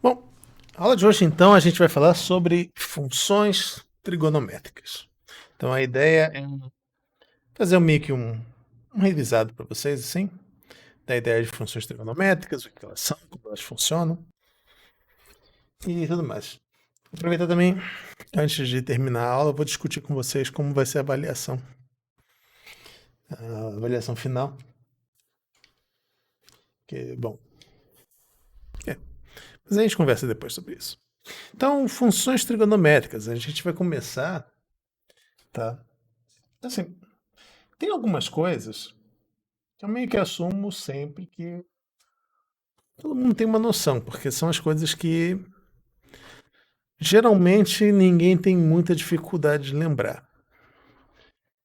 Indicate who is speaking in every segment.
Speaker 1: Bom, a aula de hoje, então, a gente vai falar sobre funções trigonométricas. Então, a ideia é fazer meio que um revisado para vocês, assim, da ideia de funções trigonométricas, o que elas são, como elas funcionam e tudo mais. Aproveitar também, antes de terminar a aula, eu vou discutir com vocês como vai ser a avaliação final. Que, bom, mas a gente conversa depois sobre isso. Então, funções trigonométricas, a gente vai começar, tá? Assim, tem algumas coisas que eu meio que assumo sempre que todo mundo tem uma noção, porque são as coisas que geralmente ninguém tem muita dificuldade de lembrar.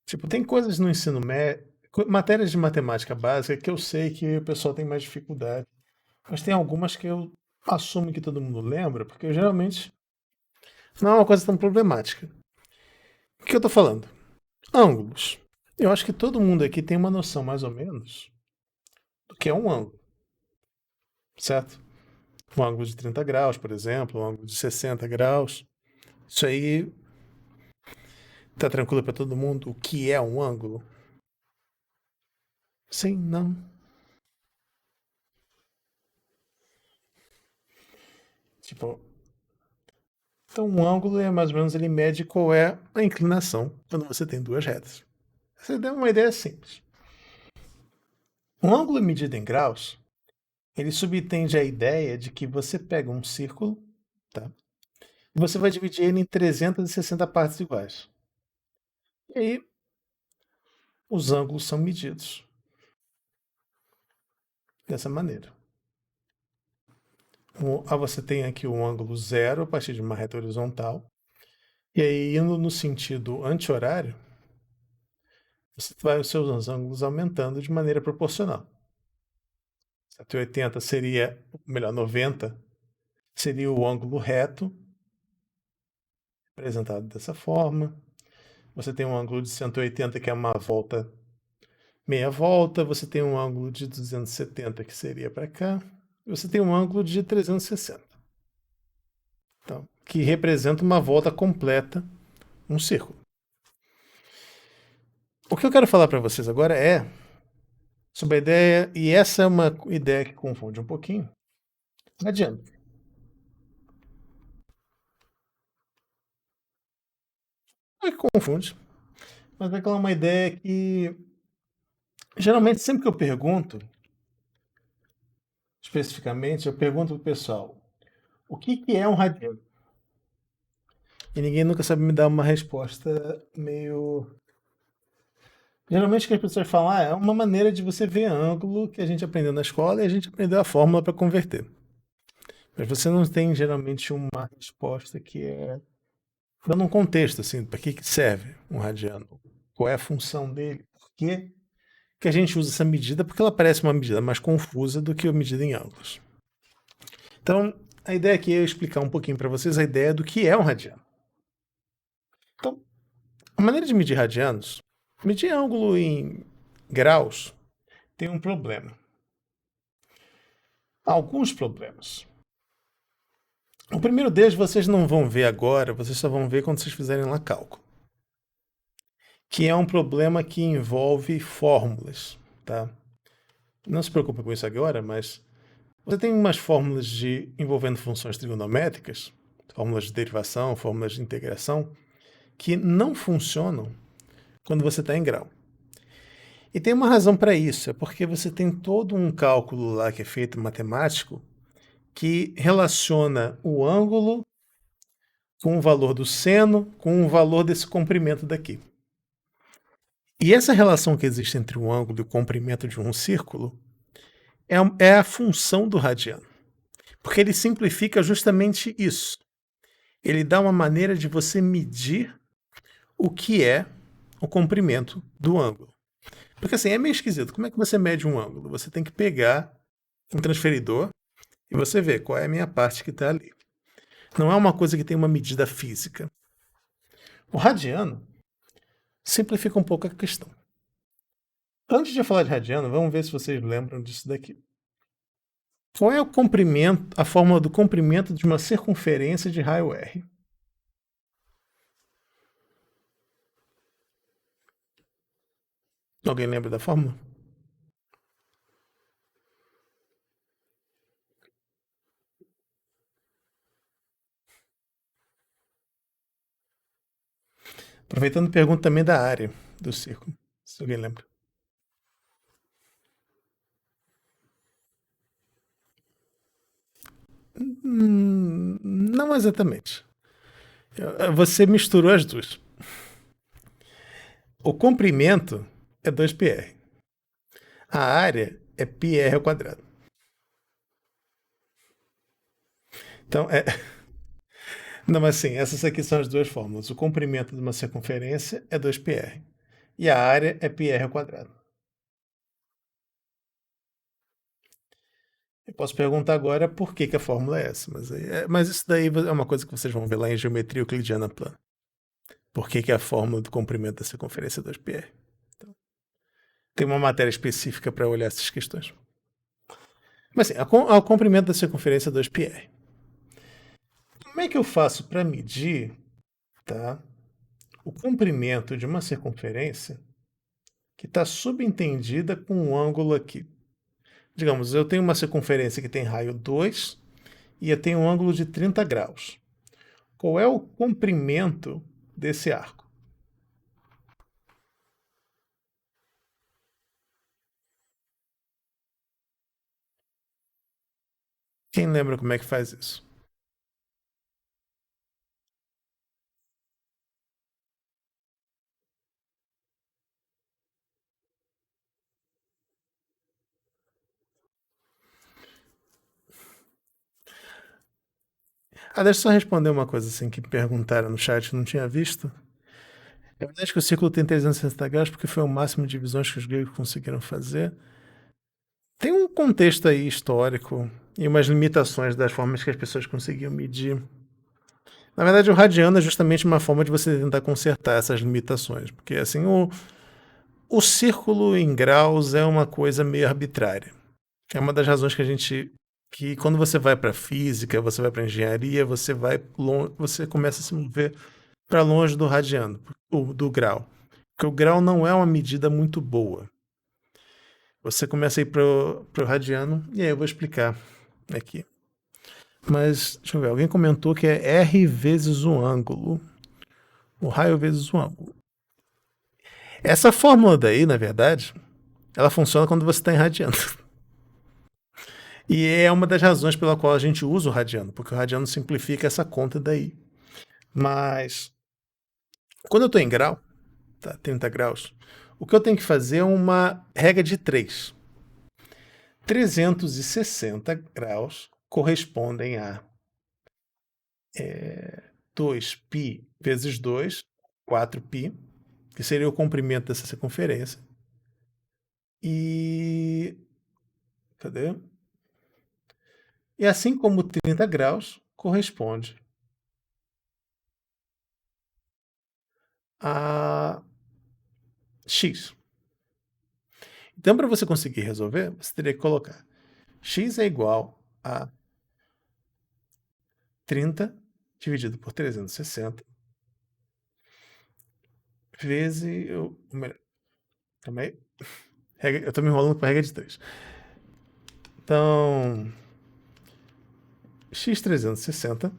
Speaker 1: Tipo, tem coisas no ensino médio, matérias de matemática básica que eu sei que o pessoal tem mais dificuldade, mas tem algumas que eu assumo que todo mundo lembra, porque geralmente não é uma coisa tão problemática. O que eu tô falando? Ângulos. Eu acho que todo mundo aqui tem uma noção mais ou menos do que é um ângulo, certo? Um ângulo de 30 graus, por exemplo, um ângulo de 60 graus. Isso aí tá tranquilo para todo mundo? O que é um ângulo? Sim, não. Tipo, então um ângulo é mais ou menos ele mede qual é a inclinação quando você tem duas retas. Essa é uma ideia simples. Um ângulo medido em graus, ele subtende a ideia de que você pega um círculo, tá? E você vai dividir ele em 360 partes iguais. E aí, os ângulos são medidos dessa maneira. Você tem aqui o ângulo zero a partir de uma reta horizontal. E aí, indo no sentido anti-horário, você vai os seus ângulos aumentando de maneira proporcional. 180 seria, melhor, 90 seria o ângulo reto, representado dessa forma. Você tem um ângulo de 180 que é uma volta, meia volta. Você tem um ângulo de 270 que seria para cá. E você tem um ângulo de 360. Então, que representa uma volta completa, um círculo. O que eu quero falar para vocês agora é sobre a ideia, e essa é uma ideia que confunde um pouquinho. Não adianta. Não é que confunde, mas é aquela uma ideia que geralmente sempre que eu pergunto, especificamente, eu pergunto pro pessoal, o que é um radiano? E ninguém nunca sabe me dar uma resposta meio. Geralmente o que as pessoas falam, é uma maneira de você ver ângulo que a gente aprendeu na escola e a gente aprendeu a fórmula para converter. Mas você não tem geralmente uma resposta que é dando um contexto, assim, para que serve um radiano? Qual é a função dele? Por que a gente usa essa medida? Porque ela parece uma medida mais confusa do que a medida em ângulos. Então, a ideia aqui é eu explicar um pouquinho para vocês a ideia do que é um radiano. Então, a maneira de medir radianos, medir ângulo em graus, tem um problema. Alguns problemas. O primeiro deles vocês não vão ver agora, vocês só vão ver quando vocês fizerem lá cálculo. Que é um problema que envolve fórmulas, tá? Não se preocupe com isso agora, mas você tem umas fórmulas envolvendo funções trigonométricas, fórmulas de derivação, fórmulas de integração, que não funcionam quando você está em grau. E tem uma razão para isso, é porque você tem todo um cálculo lá que é feito matemático que relaciona o ângulo com o valor do seno com o valor desse comprimento daqui. E essa relação que existe entre o ângulo e o comprimento de um círculo é a função do radiano. Porque ele simplifica justamente isso. Ele dá uma maneira de você medir o que é o comprimento do ângulo. Porque assim, é meio esquisito. Como é que você mede um ângulo? Você tem que pegar um transferidor e você vê qual é a minha parte que está ali. Não é uma coisa que tem uma medida física. O radiano simplifica um pouco a questão. Antes de falar de radiano, vamos ver se vocês lembram disso daqui. Qual é o comprimento, a fórmula do comprimento de uma circunferência de raio R? Alguém lembra da fórmula? Aproveitando, pergunta também da área do círculo, se alguém lembra. Não exatamente. Você misturou as duas. O comprimento é 2πr. A área é πr ao quadrado. Então, não, mas assim, essas aqui são as duas fórmulas. O comprimento de uma circunferência é 2πr. E a área é πr ao quadrado. Eu posso perguntar agora por que a fórmula é essa, mas isso daí é uma coisa que vocês vão ver lá em geometria euclidiana plana. Por que a fórmula do comprimento da circunferência é 2πr? Então, tem uma matéria específica para olhar essas questões. Mas assim, o comprimento da circunferência é 2πr. Como é que eu faço para medir, tá, o comprimento de uma circunferência que está subentendida com um ângulo aqui? Digamos, eu tenho uma circunferência que tem raio 2 e eu tenho um ângulo de 30 graus. Qual é o comprimento desse arco? Quem lembra como é que faz isso? Deixa eu só responder uma coisa assim que perguntaram no chat, não tinha visto. É verdade que o círculo tem 360 graus porque foi o máximo de divisões que os gregos conseguiram fazer. Tem um contexto aí histórico e umas limitações das formas que as pessoas conseguiam medir. Na verdade, o radiano é justamente uma forma de você tentar consertar essas limitações, porque assim, o círculo em graus é uma coisa meio arbitrária. É uma das razões que quando você vai para física, você vai para engenharia, você começa a se mover para longe do radiano, do grau. Porque o grau não é uma medida muito boa. Você começa a ir para o radiano, e aí eu vou explicar aqui. Mas, deixa eu ver, alguém comentou que é R vezes o ângulo. O raio vezes o ângulo. Essa fórmula daí, na verdade, ela funciona quando você está irradiando. E é uma das razões pela qual a gente usa o radiano, porque o radiano simplifica essa conta daí. Mas, quando eu estou em grau, tá, 30 graus, o que eu tenho que fazer é uma regra de 3. 360 graus correspondem a 2π vezes 2, 4π, que seria o comprimento dessa circunferência. E. Cadê? E assim como 30 graus corresponde a x. Então, para você conseguir resolver, você teria que colocar x é igual a 30 dividido por 360 vezes. Também. Eu estou me enrolando para a regra de 3. Então, x360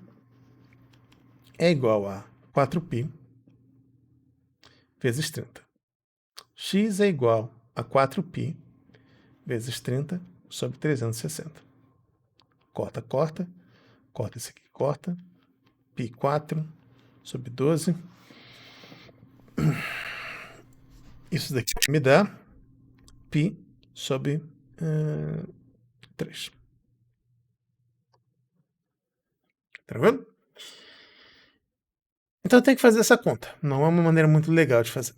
Speaker 1: é igual a 4π vezes 30. X é igual a 4π vezes 30 sobre 360. Corta, corta. Corta esse aqui, corta. Π 4 sobre 12. Isso daqui me dá π sobre 3. Tranquilo? Então eu tenho que fazer essa conta. Não é uma maneira muito legal de fazer.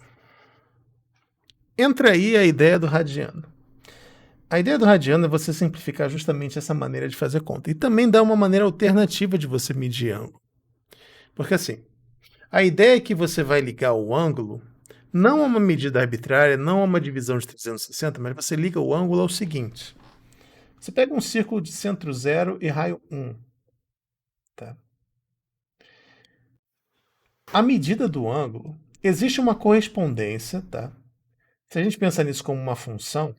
Speaker 1: Entra aí a ideia do radiano. A ideia do radiano é você simplificar justamente essa maneira de fazer conta. E também dá uma maneira alternativa de você medir ângulo. Porque assim, a ideia é que você vai ligar o ângulo, não a uma medida arbitrária, não a uma divisão de 360, mas você liga o ângulo ao seguinte. Você pega um círculo de centro 0 e raio 1. Tá? A medida do ângulo, existe uma correspondência, tá? Se a gente pensar nisso como uma função,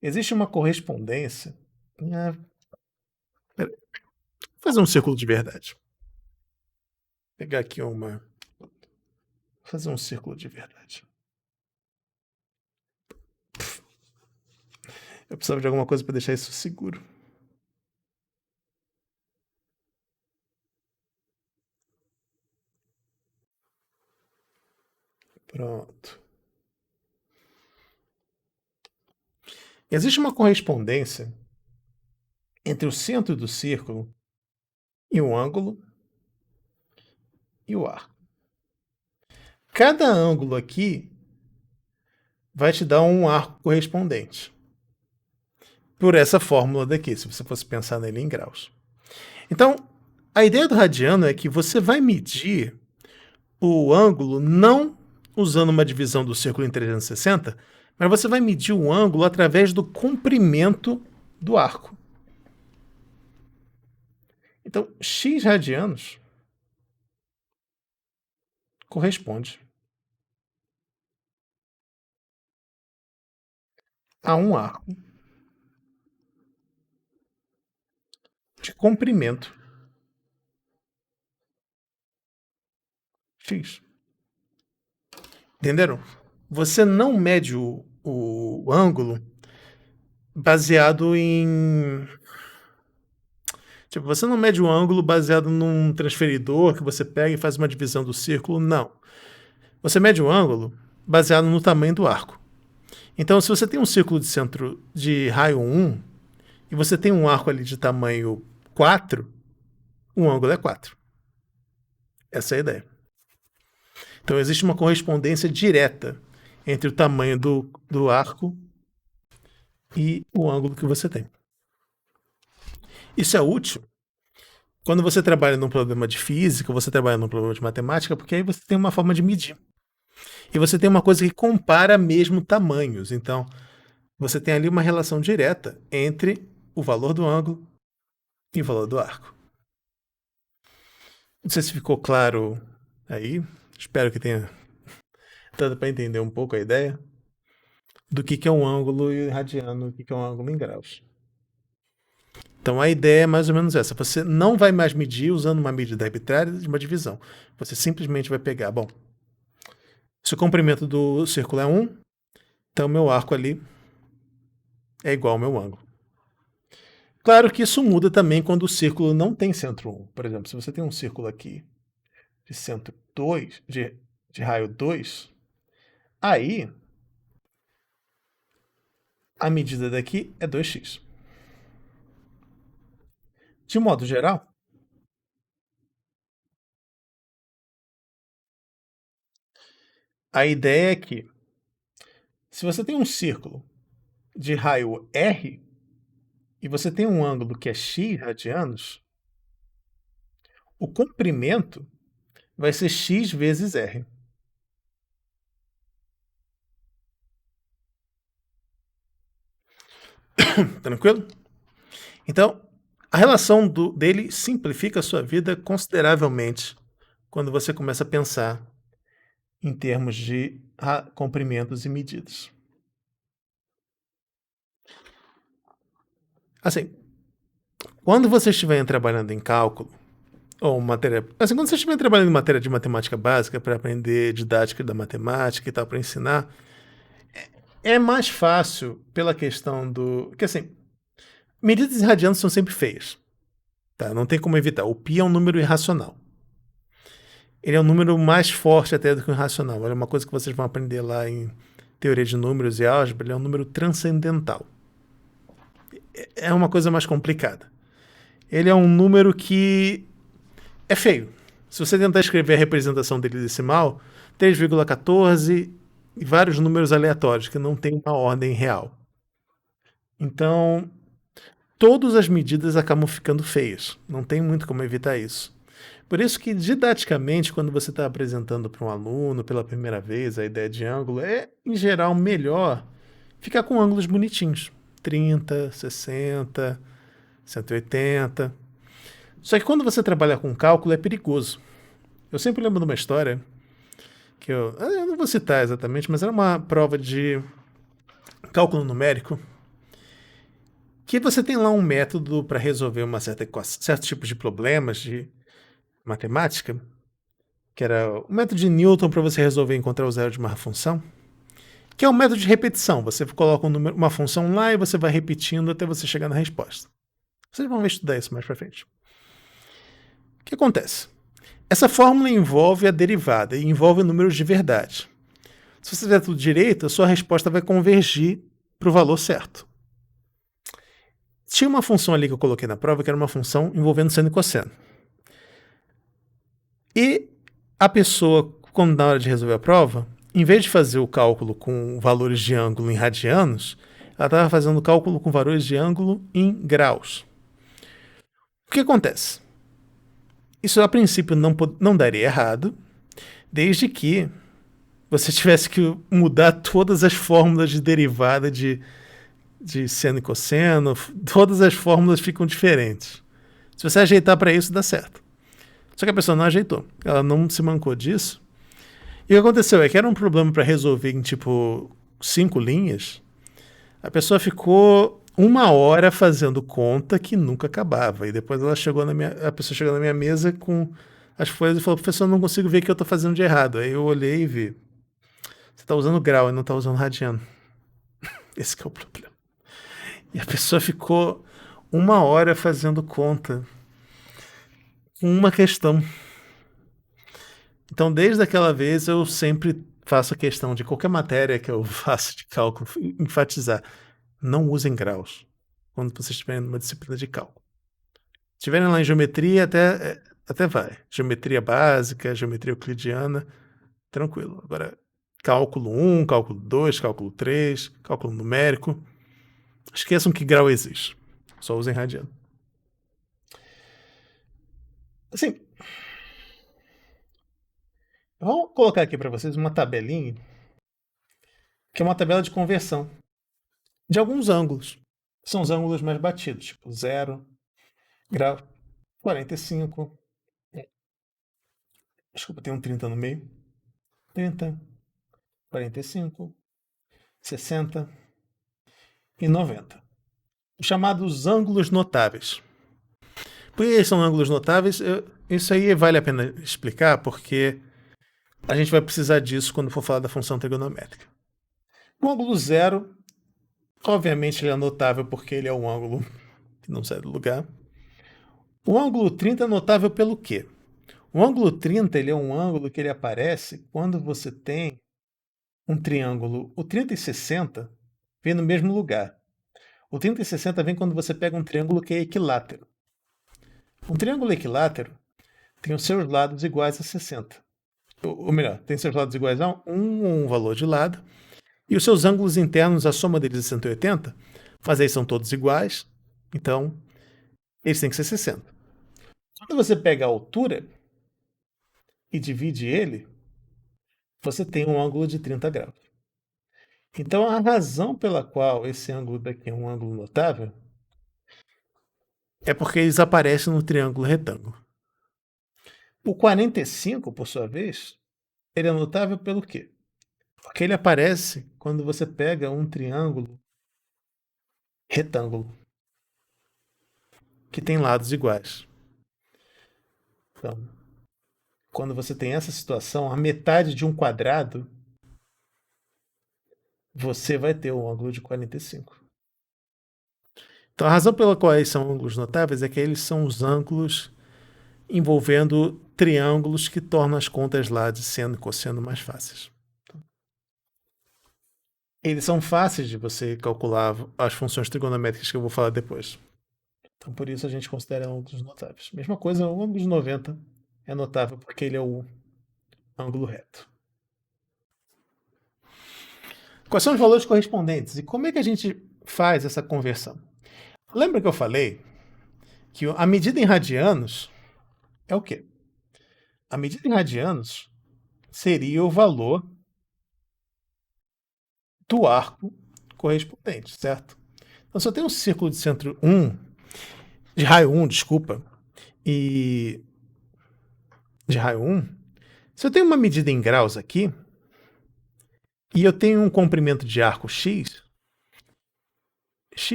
Speaker 1: existe uma correspondência. Vou fazer um círculo de verdade. Vou pegar aqui uma. Vou fazer um círculo de verdade. Eu precisava de alguma coisa para deixar isso seguro. Pronto. Existe uma correspondência entre o centro do círculo e o ângulo e o arco. Cada ângulo aqui vai te dar um arco correspondente. Por essa fórmula daqui, se você fosse pensar nele em graus. Então, a ideia do radiano é que você vai medir o ângulo não usando uma divisão do círculo em 360, mas você vai medir o ângulo através do comprimento do arco. Então, x radianos corresponde a um arco de comprimento x. Entenderam? Você não mede o ângulo baseado em... Tipo, você não mede o ângulo baseado num transferidor que você pega e faz uma divisão do círculo, não. Você mede o ângulo baseado no tamanho do arco. Então, se você tem um círculo de centro de raio 1 e você tem um arco ali de tamanho 4, o ângulo é 4. Essa é a ideia. Então, existe uma correspondência direta entre o tamanho do arco e o ângulo que você tem. Isso é útil quando você trabalha num problema de física, você trabalha num problema de matemática, porque aí você tem uma forma de medir. E você tem uma coisa que compara mesmo tamanhos. Então, você tem ali uma relação direta entre o valor do ângulo e o valor do arco. Não sei se ficou claro aí. Espero que tenha dado para entender um pouco a ideia do que é um ângulo radiano, o que é um ângulo em graus. Então a ideia é mais ou menos essa. Você não vai mais medir usando uma medida arbitrária de uma divisão. Você simplesmente vai pegar, bom, se o comprimento do círculo é 1, então meu arco ali é igual ao meu ângulo. Claro que isso muda também quando o círculo não tem centro 1. Por exemplo, se você tem um círculo aqui de centro 2, de raio 2, aí a medida daqui é 2x. De modo geral, a ideia é que se você tem um círculo de raio R e você tem um ângulo que é x radianos, o comprimento vai ser x vezes R. Tranquilo? Então, a relação dele simplifica a sua vida consideravelmente quando você começa a pensar em termos de comprimentos e medidas. Assim, quando você estiver trabalhando em cálculo, ou matéria... Assim, quando você estiver trabalhando em matéria de matemática básica, para aprender didática da matemática e tal, para ensinar, é mais fácil pela questão do... Que assim, medidas irradiantes são sempre feias. Tá? Não tem como evitar. O π é um número irracional. Ele é um número mais forte até do que o irracional. É uma coisa que vocês vão aprender lá em teoria de números e álgebra. Ele é um número transcendental. É uma coisa mais complicada. Ele é um número que é feio. Se você tentar escrever a representação dele decimal, 3,14 e vários números aleatórios que não tem uma ordem real. Então, todas as medidas acabam ficando feias. Não tem muito como evitar isso. Por isso que, didaticamente, quando você está apresentando para um aluno pela primeira vez a ideia de ângulo, é, em geral, melhor ficar com ângulos bonitinhos. 30, 60, 180. Só que quando você trabalha com cálculo é perigoso. Eu sempre lembro de uma história que eu não vou citar exatamente, mas era uma prova de cálculo numérico que você tem lá um método para resolver uma certo tipo de problemas de matemática, que era o método de Newton para você resolver encontrar o zero de uma função, que é um método de repetição. Você coloca uma função lá e você vai repetindo até você chegar na resposta. Vocês vão estudar isso mais para frente. O que acontece? Essa fórmula envolve a derivada e envolve números de verdade. Se você fizer tudo direito, a sua resposta vai convergir para o valor certo. Tinha uma função ali que eu coloquei na prova, que era uma função envolvendo seno e cosseno. E a pessoa, quando na hora de resolver a prova, em vez de fazer o cálculo com valores de ângulo em radianos, ela estava fazendo o cálculo com valores de ângulo em graus. O que acontece? Isso a princípio não daria errado, desde que você tivesse que mudar todas as fórmulas de derivada de seno e cosseno, todas as fórmulas ficam diferentes. Se você ajeitar para isso, dá certo. Só que a pessoa não ajeitou, ela não se mancou disso. E o que aconteceu é que era um problema para resolver em tipo 5 linhas. A pessoa ficou 1 hora fazendo conta que nunca acabava. E depois a pessoa chegou na minha mesa com as folhas e falou: professor, eu não consigo ver o que eu estou fazendo de errado. Aí eu olhei e vi: você está usando grau e não está usando radiano. Esse que é o problema. E a pessoa ficou 1 hora fazendo conta com uma questão. Então, desde aquela vez, eu sempre faço a questão de qualquer matéria que eu faço de cálculo, enfatizar: não usem graus quando vocês estiverem numa disciplina de cálculo. Se estiverem lá em geometria, até vai. Geometria básica, geometria euclidiana, tranquilo. Agora, cálculo 1, cálculo 2, cálculo 3, cálculo numérico, esqueçam que grau existe. Só usem radiano. Assim, vou colocar aqui para vocês uma tabelinha, que é uma tabela de conversão de alguns ângulos. São os ângulos mais batidos, tipo 0, grau, 45. Desculpa, tem um 30 no meio. 30, 45, 60 e 90. Os chamados ângulos notáveis. Por que eles são ângulos notáveis? Isso aí vale a pena explicar, porque a gente vai precisar disso quando for falar da função trigonométrica. O ângulo 0, obviamente, ele é notável porque ele é um ângulo que não sai do lugar. O ângulo 30 é notável pelo quê? O ângulo 30 ele é um ângulo que ele aparece quando você tem um triângulo. O 30 e 60 vem no mesmo lugar. O 30 e 60 vem quando você pega um triângulo que é equilátero. Um triângulo equilátero tem os seus lados iguais a 60. Ou melhor, tem seus lados iguais a um valor de lado, e os seus ângulos internos, a soma deles é 180, mas aí são todos iguais, então eles têm que ser 60. Quando você pega a altura e divide ele, você tem um ângulo de 30 graus. Então a razão pela qual esse ângulo daqui é um ângulo notável é porque eles aparecem no triângulo retângulo. O 45, por sua vez, ele é notável pelo quê? Porque ele aparece quando você pega um triângulo retângulo que tem lados iguais. Então, quando você tem essa situação, a metade de um quadrado, você vai ter um ângulo de 45. Então, a razão pela qual eles são ângulos notáveis é que eles são os ângulos envolvendo triângulos que tornam as contas lá de seno e cosseno mais fáceis. Eles são fáceis de você calcular as funções trigonométricas que eu vou falar depois. Então, por isso a gente considera ângulos notáveis. Mesma coisa, o ângulo de 90 é notável porque ele é o ângulo reto. Quais são os valores correspondentes e como é que a gente faz essa conversão? Lembra que eu falei que a medida em radianos é o quê? A medida em radianos seria o valor do arco correspondente, certo? Então, se eu tenho um círculo de centro 1, de raio 1, desculpa, e de raio 1, se eu tenho uma medida em graus aqui, e eu tenho um comprimento de arco x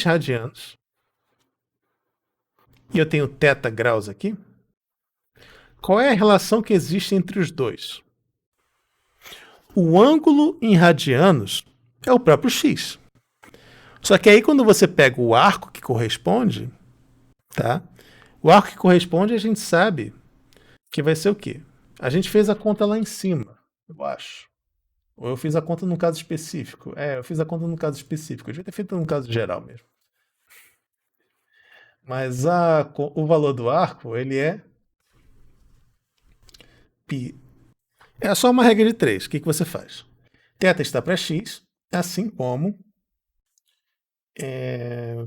Speaker 1: radianos, e eu tenho θ graus aqui, qual é a relação que existe entre os dois? O ângulo em radianos é o próprio x. Só que aí quando você pega o arco que corresponde, tá? O arco que corresponde a gente sabe que vai ser o quê? A gente fez a conta lá em cima, eu acho. Ou eu fiz a conta num caso específico. Eu fiz a conta num caso específico. Eu devia ter feito num caso geral mesmo. Mas o valor do arco, ele é π. É só uma regra de 3. O que você faz? Θ está para x, assim como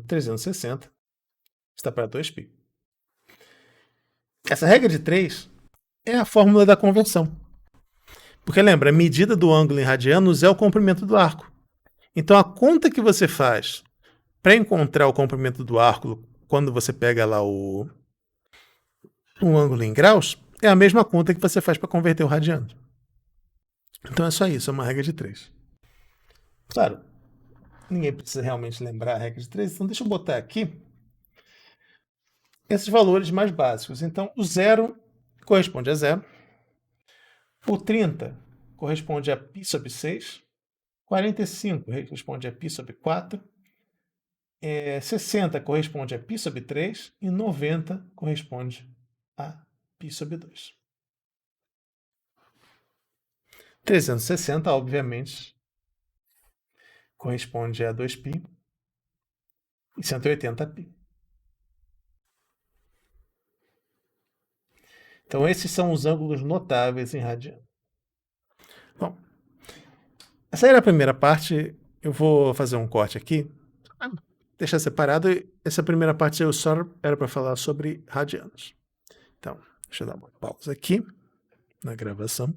Speaker 1: 360 está para 2π. Essa regra de 3 é a fórmula da conversão. Porque lembra, a medida do ângulo em radianos é o comprimento do arco. Então a conta que você faz para encontrar o comprimento do arco quando você pega lá o ângulo em graus é a mesma conta que você faz para converter o radiano. Então é só isso, é uma regra de 3. Claro, ninguém precisa realmente lembrar a regra de 3, então deixa eu botar aqui esses valores mais básicos. Então o 0 corresponde a 0, o 30 corresponde a π sobre 6, 45 corresponde a π sobre 4, 60 corresponde a π sobre 3 e 90 corresponde a π sobre 2. 360, obviamente, corresponde a 2π e 180 a π. Então, esses são os ângulos notáveis em radiano. Bom, essa era a primeira parte. Eu vou fazer um corte aqui, deixar separado. Essa primeira parte eu só era para falar sobre radianos. Então, deixa eu dar uma pausa aqui na gravação.